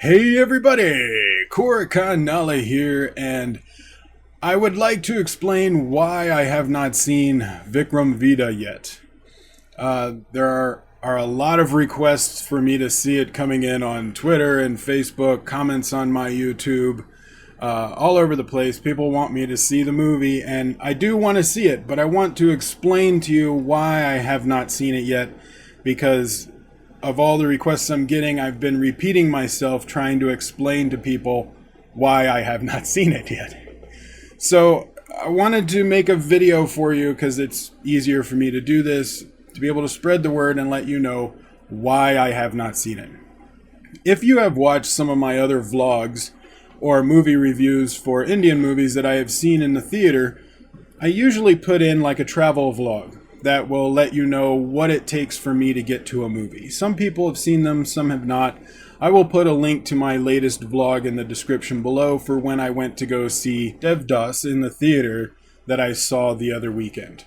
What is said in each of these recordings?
Hey everybody, Koricon here, and I would like to explain why I have not seen Vikram Vedha yet. There are a lot of requests for me to see it coming in on Twitter and Facebook, comments on my YouTube, all over the place. People want me to see the movie, and I do want to see it, but I want to explain to you why I have not seen it yet, because of all the requests I'm getting, I've been repeating myself trying to explain to people why I have not seen it yet. So I wanted to make a video for you because it's easier for me to do this, to be able to spread the word and let you know why I have not seen it. If you have watched some of my other vlogs or movie reviews for Indian movies that I have seen in the theater, I usually put in like a travel vlog that will let you know what it takes for me to get to a movie. Some people have seen them, some have not. I will put a link to my latest vlog in the description below for when I went to go see Devdas in the theater that I saw the other weekend.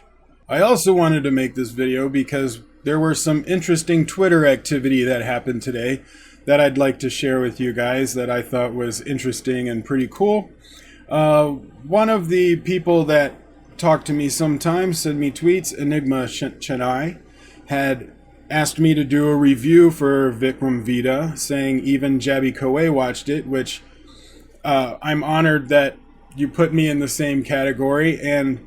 I also wanted to make this video because there were some interesting Twitter activity that happened today that I'd like to share with you guys that I thought was interesting and pretty cool. One of the people that talked to me sometimes, send me tweets, Enigma Chennai, had asked me to do a review for Vikram Vedha, saying even Jabby Kowe watched it, which I'm honored that you put me in the same category, and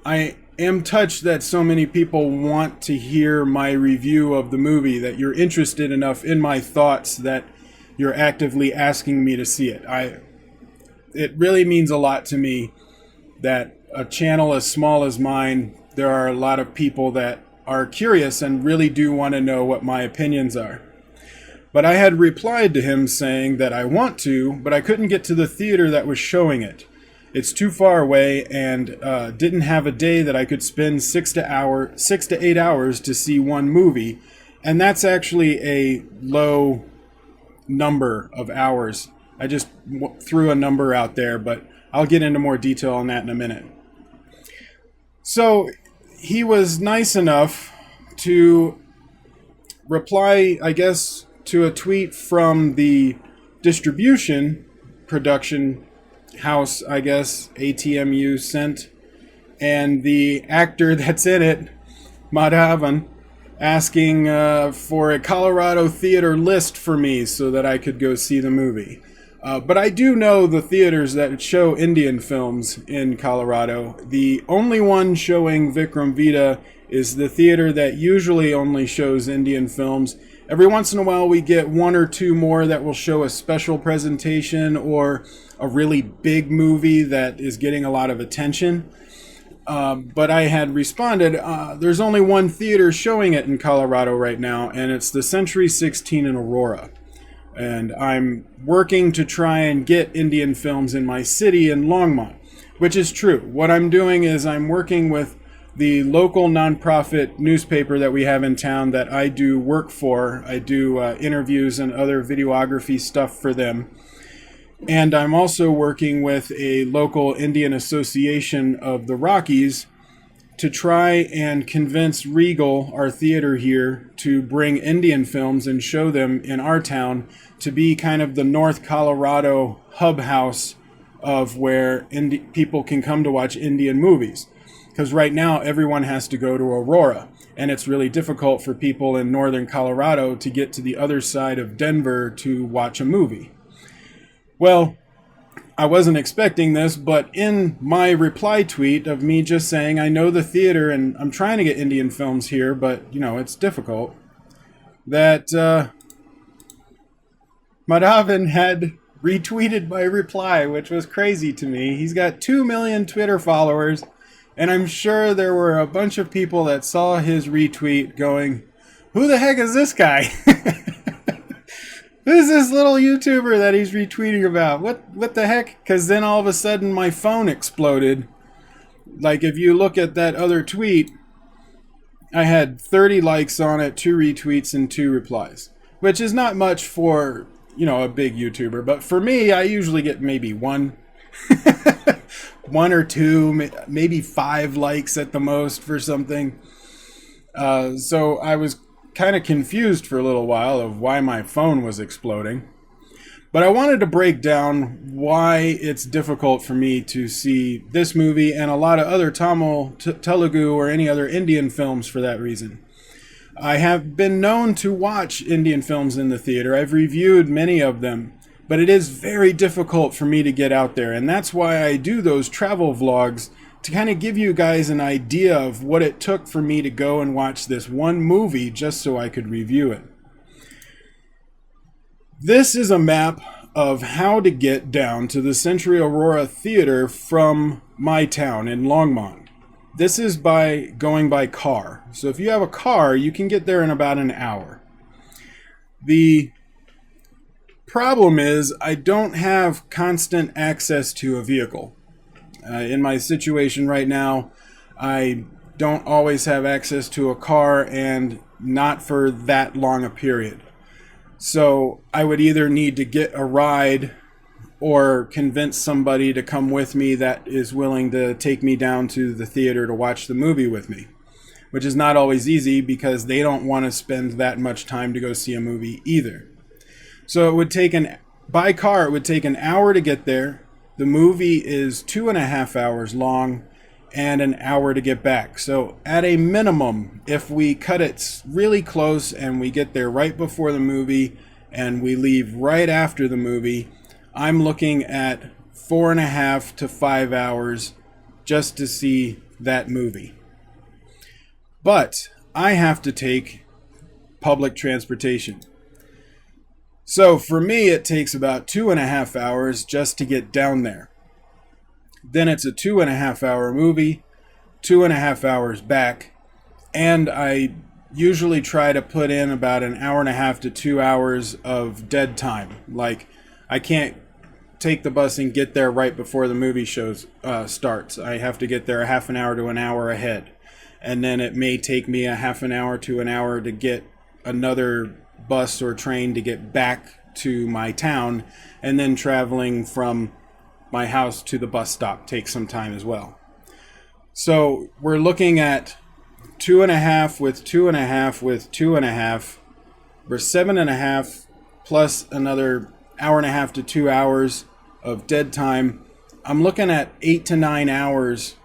I am touched that so many people want to hear my review of the movie, that you're interested enough in my thoughts that you're actively asking me to see it. It really means a lot to me that a channel as small as mine, there are a lot of people that are curious and really do want to know what my opinions are. But I had replied to him saying that I want to, but I couldn't get to the theater that was showing it. It's too far away and didn't have a day that I could spend 6 to 8 hours to see one movie. And that's actually a low number of hours. I just threw a number out there, but I'll get into more detail on that in a minute. So he was nice enough to reply, I guess, to a tweet from the distribution production house, I guess, ATMU sent, and the actor that's in it, Madhavan, asking for a Colorado theater list for me so that I could go see the movie. But I do know the theaters that show Indian films in Colorado. The only one showing Vikram Vedha is the theater that usually only shows Indian films. Every once in a while we get one or two more that will show a special presentation or a really big movie that is getting a lot of attention. But I had responded, there's only one theater showing it in Colorado right now, and it's the Century 16 in Aurora. And I'm working to try and get Indian films in my city in Longmont, which is true. What I'm doing is I'm working with the local nonprofit newspaper that we have in town that I do work for. I do interviews and other videography stuff for them. And I'm also working with a local Indian association of the Rockies to try and convince Regal, our theater here, to bring Indian films and show them in our town to be kind of the North Colorado hub house of where people can come to watch Indian movies. Because right now everyone has to go to Aurora, and it's really difficult for people in northern Colorado to get to the other side of Denver to watch a movie. Well, I wasn't expecting this, but in my reply tweet of me just saying I know the theater and I'm trying to get Indian films here, but you know, it's difficult, that Madhavan had retweeted my reply, which was crazy to me. He's got 2 million Twitter followers, and I'm sure there were a bunch of people that saw his retweet going, who the heck is this guy? Who's this little YouTuber that he's retweeting about? What the heck? Because then all of a sudden my phone exploded. Like if you look at that other tweet, I had 30 likes on it, 2 retweets, and 2 replies. Which is not much for, you know, a big YouTuber. But for me, I usually get maybe 1. 1 or 2, maybe 5 likes at the most for something. So I was kind of confused for a little while of why my phone was exploding. But I wanted to break down why it's difficult for me to see this movie and a lot of other Tamil, Telugu, or any other Indian films for that reason. I have been known to watch Indian films in the theater. I've reviewed many of them, but it is very difficult for me to get out there. And that's why I do those travel vlogs, to kind of give you guys an idea of what it took for me to go and watch this one movie just so I could review it. This is a map of how to get down to the Century Aurora Theater from my town in Longmont. This is by going by car. So if you have a car, you can get there in about an hour. The problem is I don't have constant access to a vehicle. In my situation right now, I don't always have access to a car, and not for that long a period. So I would either need to get a ride or convince somebody to come with me that is willing to take me down to the theater to watch the movie with me, which is not always easy because they don't want to spend that much time to go see a movie either. So it would take by car, it would take an hour to get there. The movie is 2.5 hours long and an hour to get back. So at a minimum, if we cut it really close and we get there right before the movie and we leave right after the movie, I'm looking at 4.5 to 5 hours just to see that movie. But I have to take public transportation. So for me, it takes about 2.5 hours just to get down there. Then it's a 2.5 hour movie, 2.5 hours back, and I usually try to put in about an hour and a half to 2 hours of dead time. Like, I can't take the bus and get there right before the movie starts. I have to get there a half an hour to an hour ahead. And then it may take me a half an hour to an hour to get another bus or train to get back to my town, and then traveling from my house to the bus stop takes some time as well. So we're looking at 2.5 with 2.5 with 2.5. We're 7.5 plus another hour and a half to 2 hours of dead time. I'm looking at 8 to 9 hours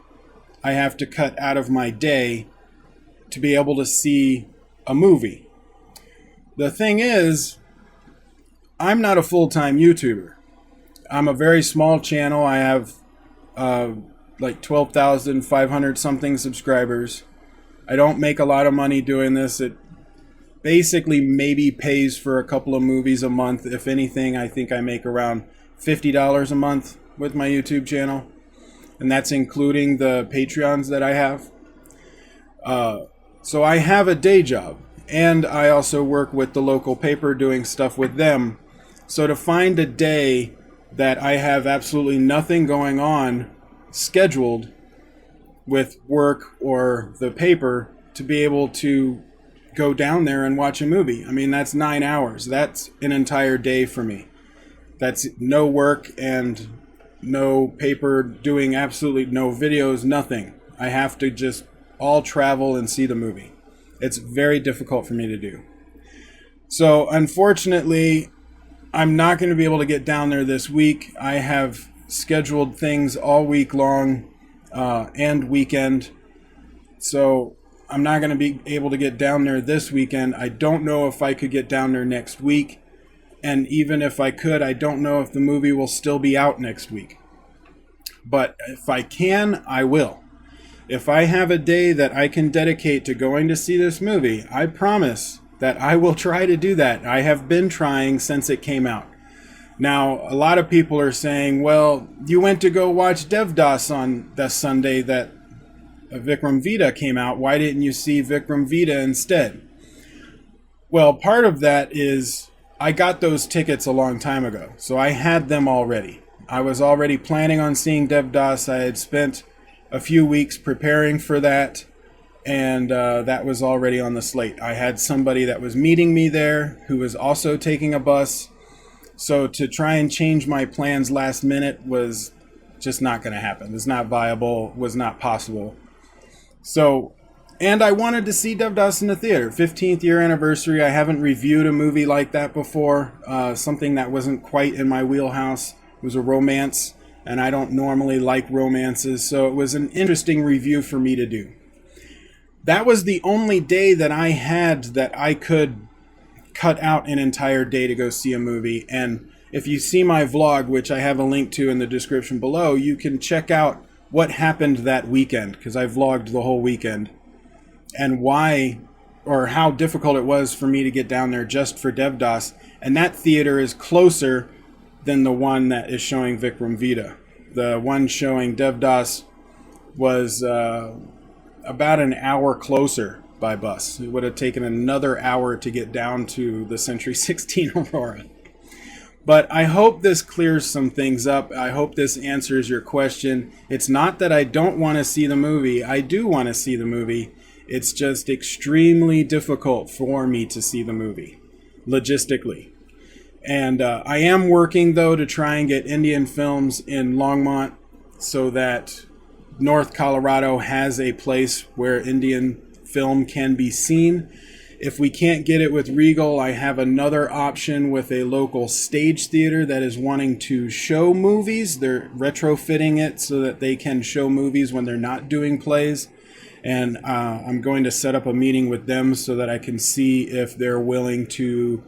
I have to cut out of my day to be able to see a movie. The thing is, I'm not a full-time YouTuber. I'm a very small channel. I have like 12,500 something subscribers. I don't make a lot of money doing this. It basically maybe pays for a couple of movies a month. If anything, I think I make around $50 a month with my YouTube channel. And that's including the Patreons that I have. So I have a day job. And I also work with the local paper doing stuff with them. So to find a day that I have absolutely nothing going on scheduled with work or the paper to be able to go down there and watch a movie. I mean, that's 9 hours. That's an entire day for me. That's no work and no paper, doing absolutely no videos, nothing. I have to just all travel and see the movie. It's very difficult for me to do. So unfortunately, I'm not going to be able to get down there this week. I have scheduled things all week long and weekend. So I'm not going to be able to get down there this weekend. I don't know if I could get down there next week. And even if I could, I don't know if the movie will still be out next week. But if I can, I will. If I have a day that I can dedicate to going to see this movie, I promise that I will try to do that. I have been trying since it came out. Now, a lot of people are saying, well, you went to go watch Devdas on that Sunday that Vikram Vedha came out. Why didn't you see Vikram Vedha instead? Well, part of that is I got those tickets a long time ago, so I had them already. I was already planning on seeing Devdas. I had spent a few weeks preparing for that, and that was already on the slate. I had somebody that was meeting me there who was also taking a bus, so to try and change my plans last minute was just not going to happen. It's not viable, was not possible. So And I wanted to see Devdas in the theater. 15th year anniversary. I haven't reviewed a movie like that before. Something that wasn't quite in my wheelhouse. It was a romance, and I don't normally like romances, so it was an interesting review for me to do. That was the only day that I had that I could cut out an entire day to go see a movie. And if you see my vlog, which I have a link to in the description below, you can check out what happened that weekend, because I vlogged the whole weekend, and why or how difficult it was for me to get down there just for Devdas. And that theater is closer than the one that is showing Vikram Vedha. The one showing Devdas was about an hour closer by bus. It would have taken another hour to get down to the Century 16 Aurora. But I hope this clears some things up. I hope this answers your question. It's not that I don't want to see the movie. I do want to see the movie. It's just extremely difficult for me to see the movie, logistically. And I am working, though, to try and get Indian films in Longmont so that North Colorado has a place where Indian film can be seen. If we can't get it with Regal, I have another option with a local stage theater that is wanting to show movies. They're retrofitting it so that they can show movies when they're not doing plays. And I'm going to set up a meeting with them so that I can see if they're willing to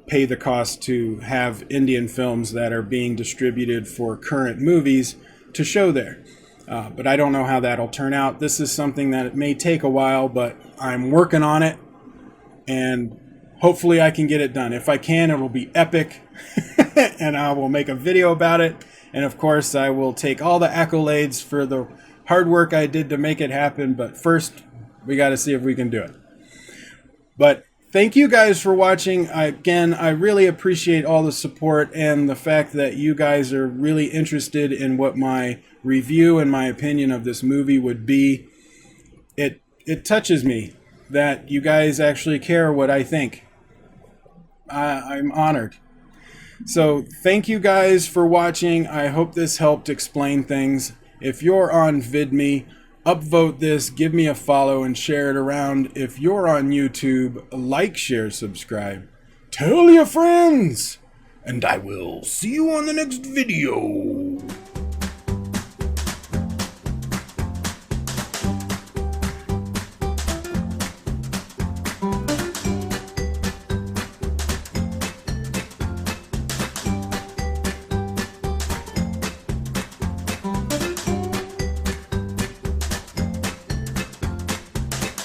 pay the cost to have Indian films that are being distributed for current movies to show there. But I don't know how that'll turn out. This is something that it may take a while, but I'm working on it, and hopefully I can get it done. If I can, it will be epic, and I will make a video about it. And of course, I will take all the accolades for the hard work I did to make it happen. But first, we got to see if we can do it. But thank you guys for watching. Again, I really appreciate all the support and the fact that you guys are really interested in what my review and my opinion of this movie would be. It touches me that you guys actually care what I think. I'm honored. So thank you guys for watching. I hope this helped explain things. If you're on VidMe, upvote this, give me a follow, and share it around. If you're on YouTube, like, share, subscribe. Tell your friends. And I will see you on the next video.